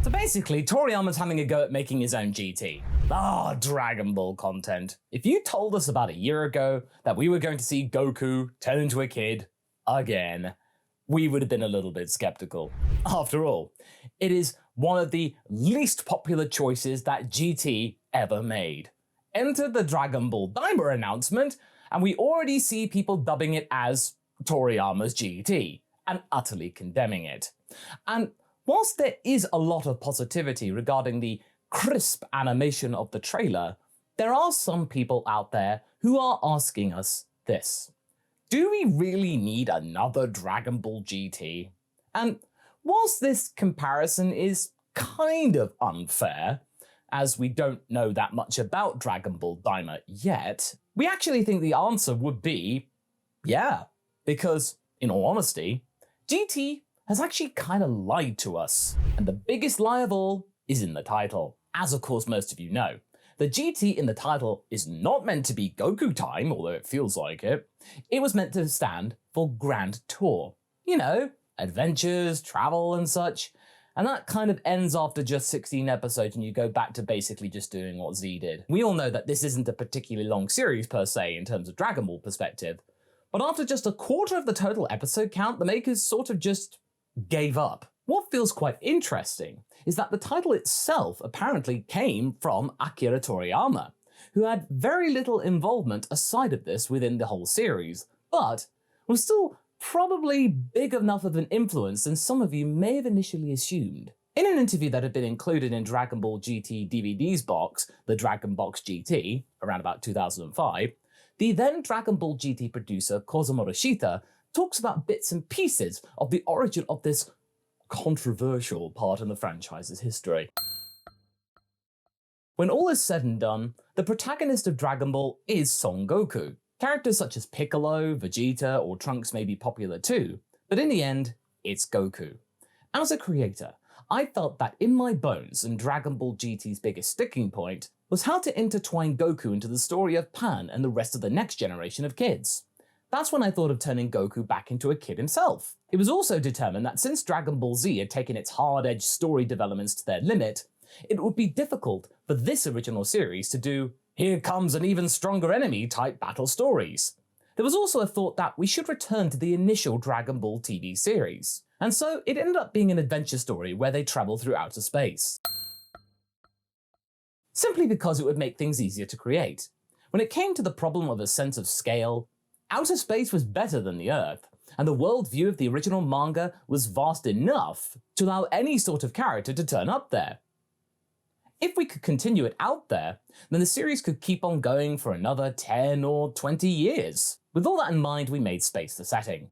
So basically, Toriyama's having a go at making his own GT. Dragon Ball content. If you told us about a year ago that we were going to see Goku turn into a kid again, we would have been a little bit skeptical. After all, it is one of the least popular choices that GT ever made. Enter the Dragon Ball Daima announcement, and we already see people dubbing it as Toriyama's GT, and utterly condemning it. And whilst there is a lot of positivity regarding the crisp animation of the trailer, there are some people out there who are asking us this. Do we really need another Dragon Ball GT? And whilst this comparison is kind of unfair, as we don't know that much about Dragon Ball Daima yet, we actually think the answer would be, yeah, because, in all honesty, GT has actually kind of lied to us. And the biggest lie of all is in the title. As of course most of you know, the GT in the title is not meant to be Goku time, although it feels like it. It was meant to stand for Grand Tour. You know, adventures, travel and such. And that kind of ends after just 16 episodes and you go back to basically just doing what Z did. We all know that this isn't a particularly long series per se in terms of Dragon Ball perspective, but after just a quarter of the total episode count, the makers sort of just gave up. What feels quite interesting is that the title itself apparently came from Akira Toriyama, who had very little involvement aside of this within the whole series, but was still probably big enough of an influence than some of you may have initially assumed. In an interview that had been included in Dragon Ball GT DVD's box, the Dragon Box GT, around about 2005, the then Dragon Ball GT producer Kozo Morishita talks about bits and pieces of the origin of this controversial part in the franchise's history. When all is said and done, the protagonist of Dragon Ball is Son Goku. Characters such as Piccolo, Vegeta, or Trunks may be popular too, but in the end, it's Goku. As a creator, I felt that in my bones and Dragon Ball GT's biggest sticking point was how to intertwine Goku into the story of Pan and the rest of the next generation of kids. That's when I thought of turning Goku back into a kid himself. It was also determined that since Dragon Ball Z had taken its hard-edged story developments to their limit, it would be difficult for this original series to do "here comes an even stronger enemy" type battle stories. There was also a thought that we should return to the initial Dragon Ball TV series, and so it ended up being an adventure story where they travel through outer space. Simply because it would make things easier to create. When it came to the problem of a sense of scale, outer space was better than the Earth, and the worldview of the original manga was vast enough to allow any sort of character to turn up there. If we could continue it out there, then the series could keep on going for another 10 or 20 years. With all that in mind, we made space the setting.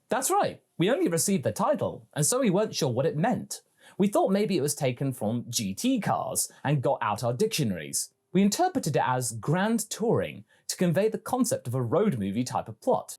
That's right, we only received the title, and so we weren't sure what it meant. We thought maybe it was taken from GT cars and got out our dictionaries. We interpreted it as Grand Touring to convey the concept of a road movie type of plot.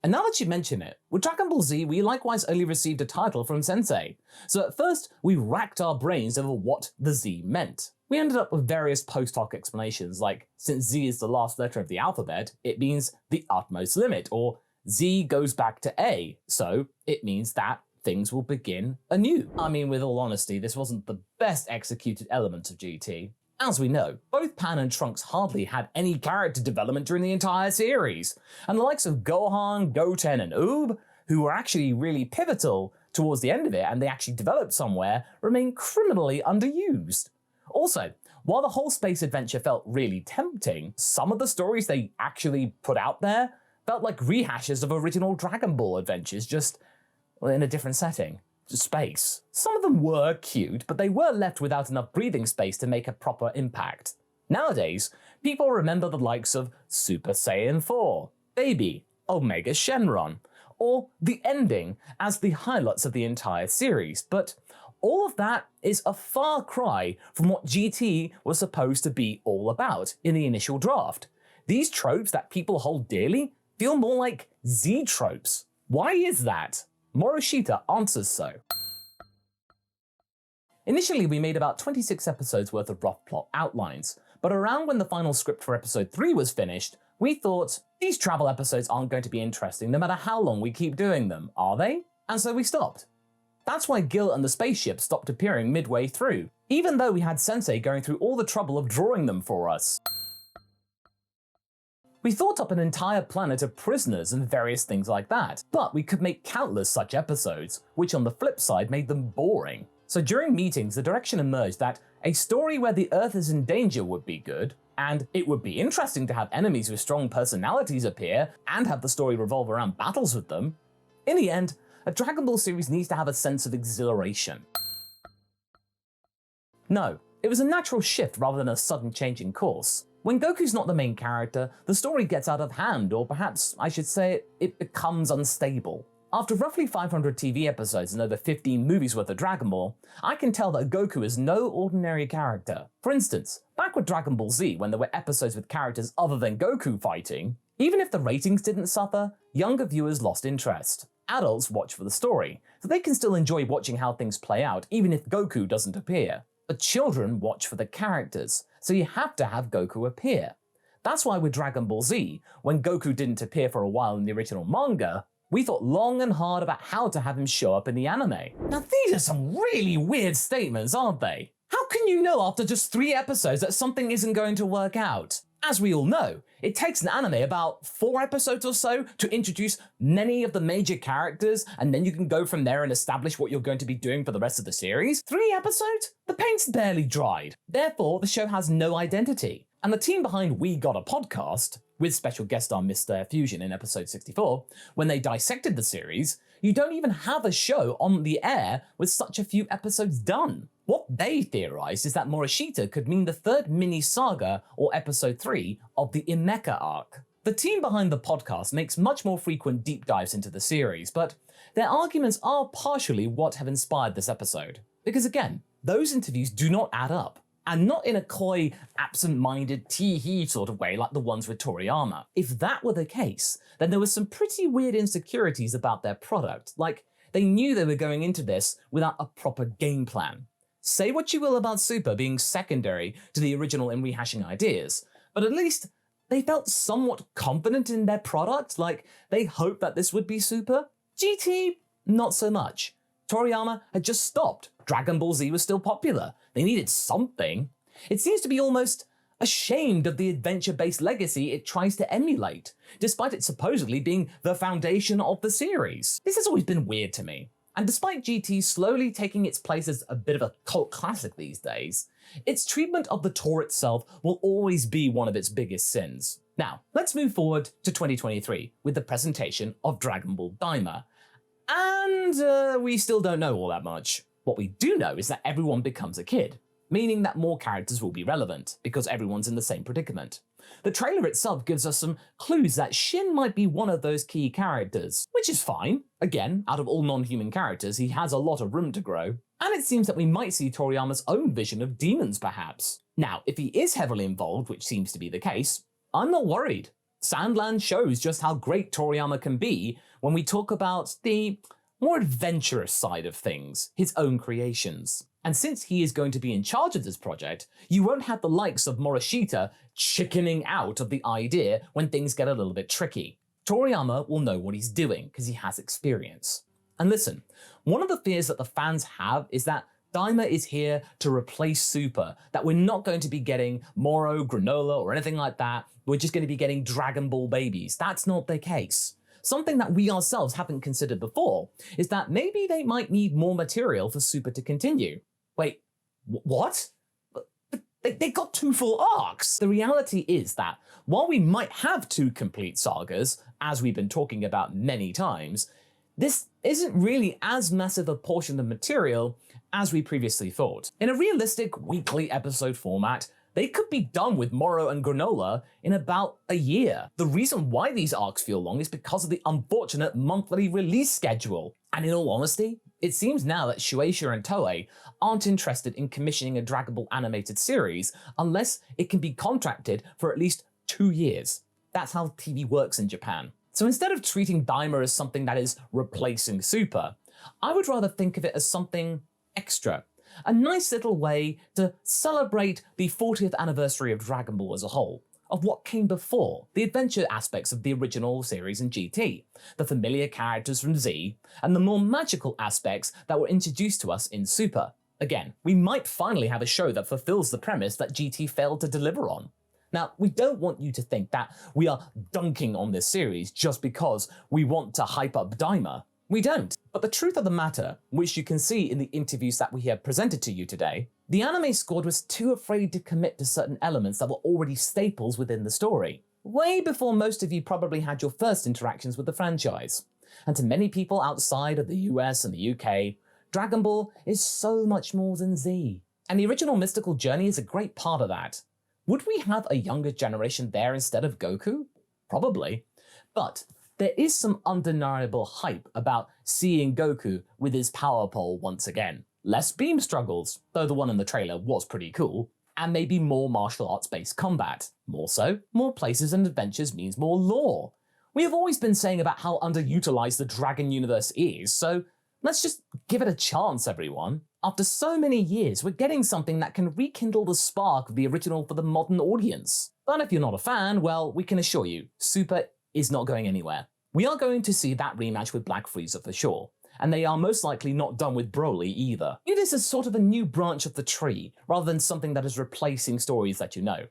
And now that you mention it, with Dragon Ball Z we likewise only received a title from Sensei, so at first we racked our brains over what the Z meant. We ended up with various post hoc explanations like, since Z is the last letter of the alphabet, it means the utmost limit, or Z goes back to A, so it means that things will begin anew. I mean, with all honesty, this wasn't the best executed element of GT. As we know, both Pan and Trunks hardly had any character development during the entire series, and the likes of Gohan, Goten, and Oob, who were actually really pivotal towards the end of it and they actually developed somewhere, remain criminally underused. Also, while the whole space adventure felt really tempting, some of the stories they actually put out there felt like rehashes of original Dragon Ball adventures, just in a different setting. Space. Some of them were cute, but they were left without enough breathing space to make a proper impact. Nowadays, people remember the likes of Super Saiyan 4, Baby, Omega Shenron, or the ending as the highlights of the entire series, but all of that is a far cry from what GT was supposed to be all about in the initial draft. These tropes that people hold dearly feel more like Z tropes. Why is that? Morishita answers so. Initially, we made about 26 episodes worth of rough plot outlines, but around when the final script for episode 3 was finished, we thought, these travel episodes aren't going to be interesting no matter how long we keep doing them, are they? And so we stopped. That's why Gil and the spaceship stopped appearing midway through, even though we had Sensei going through all the trouble of drawing them for us. We thought up an entire planet of prisoners and various things like that, but we could make countless such episodes, which on the flip side made them boring. So during meetings, the direction emerged that a story where the Earth is in danger would be good, and it would be interesting to have enemies with strong personalities appear and have the story revolve around battles with them. In the end, a Dragon Ball series needs to have a sense of exhilaration. No, it was a natural shift rather than a sudden change in course. When Goku's not the main character, the story gets out of hand, or perhaps I should say it becomes unstable. After roughly 500 TV episodes and over 15 movies worth of Dragon Ball, I can tell that Goku is no ordinary character. For instance, back with Dragon Ball Z when there were episodes with characters other than Goku fighting, even if the ratings didn't suffer, younger viewers lost interest. Adults watch for the story, so they can still enjoy watching how things play out even if Goku doesn't appear. But children watch for the characters, so you have to have Goku appear. That's why with Dragon Ball Z, when Goku didn't appear for a while in the original manga, we thought long and hard about how to have him show up in the anime. Now these are some really weird statements, aren't they? How can you know after just 3 episodes that something isn't going to work out? As we all know, it takes an anime about 4 episodes or so to introduce many of the major characters, and then you can go from there and establish what you're going to be doing for the rest of the series. 3 episodes? The paint's barely dried. Therefore, the show has no identity. And the team behind We Got a Podcast, with special guest star Mr. Fusion in episode 64, when they dissected the series, you don't even have a show on the air with such a few episodes done. What they theorized is that Morishita could mean the 3rd mini-saga or episode 3 of the Imeka arc. The team behind the podcast makes much more frequent deep dives into the series, but their arguments are partially what have inspired this episode. Because again, those interviews do not add up. And not in a coy, absent-minded, tee-hee sort of way like the ones with Toriyama. If that were the case, then there were some pretty weird insecurities about their product, like they knew they were going into this without a proper game plan. Say what you will about Super being secondary to the original in rehashing ideas, but at least they felt somewhat confident in their product, like they hoped that this would be Super. GT, not so much. Toriyama had just stopped. Dragon Ball Z was still popular. They needed something. It seems to be almost ashamed of the adventure-based legacy it tries to emulate, despite it supposedly being the foundation of the series. This has always been weird to me. And despite GT slowly taking its place as a bit of a cult classic these days, its treatment of the tour itself will always be one of its biggest sins. Now, let's move forward to 2023 with the presentation of Dragon Ball Daima. And we still don't know all that much. What we do know is that everyone becomes a kid, meaning that more characters will be relevant, because everyone's in the same predicament. The trailer itself gives us some clues that Shin might be one of those key characters, which is fine. Again, out of all non-human characters, he has a lot of room to grow. And it seems that we might see Toriyama's own vision of demons, perhaps. Now, if he is heavily involved, which seems to be the case, I'm not worried. Sandland shows just how great Toriyama can be when we talk about the more adventurous side of things, his own creations. And since he is going to be in charge of this project, you won't have the likes of Morishita chickening out of the idea when things get a little bit tricky. Toriyama will know what he's doing because he has experience. And listen, one of the fears that the fans have is that Daima is here to replace Super, that we're not going to be getting Moro, Granola, or anything like that. We're just going to be getting Dragon Ball babies. That's not the case. Something that we ourselves haven't considered before is that maybe they might need more material for Super to continue. Wait, what? They got 2 full arcs! The reality is that while we might have 2 complete sagas, as we've been talking about many times, this isn't really as massive a portion of material as we previously thought. In a realistic weekly episode format, they could be done with Moro and Granola in about a year. The reason why these arcs feel long is because of the unfortunate monthly release schedule. And in all honesty, it seems now that Shueisha and Toei aren't interested in commissioning a Dragon Ball animated series unless it can be contracted for at least 2 years. That's how TV works in Japan. So instead of treating Daima as something that is replacing Super, I would rather think of it as something extra. A nice little way to celebrate the 40th anniversary of Dragon Ball as a whole. of what came before, the adventure aspects of the original series in GT, the familiar characters from Z, and the more magical aspects that were introduced to us in Super. Again, we might finally have a show that fulfills the premise that GT failed to deliver on. Now, we don't want you to think that we are dunking on this series just because we want to hype up Daima. We don't. But the truth of the matter, which you can see in the interviews that we have presented to you today, the anime squad was too afraid to commit to certain elements that were already staples within the story, way before most of you probably had your first interactions with the franchise. And to many people outside of the US and the UK, Dragon Ball is so much more than Z. And the original mystical journey is a great part of that. Would we have a younger generation there instead of Goku? Probably. But there is some undeniable hype about seeing Goku with his power pole once again. Less beam struggles, though the one in the trailer was pretty cool, and maybe more martial arts based combat. More so, more places and adventures means more lore. We have always been saying about how underutilized the Dragon universe is, so let's just give it a chance, everyone. After so many years, we're getting something that can rekindle the spark of the original for the modern audience. But if you're not a fan, well, we can assure you, Super is not going anywhere. We are going to see that rematch with Black Frieza for sure, and they are most likely not done with Broly either. View this as sort of a new branch of the tree, rather than something that is replacing stories that you know.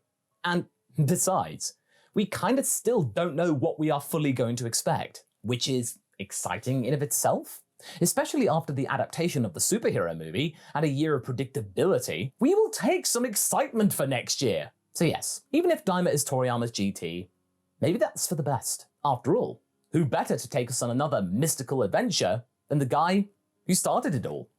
And besides, we kind of still don't know what we are fully going to expect, which is exciting in of itself. Especially after the adaptation of the superhero movie and a year of predictability, we will take some excitement for next year. So yes, even if Daima is Toriyama's GT, maybe that's for the best. After all, who better to take us on another mystical adventure than the guy who started it all?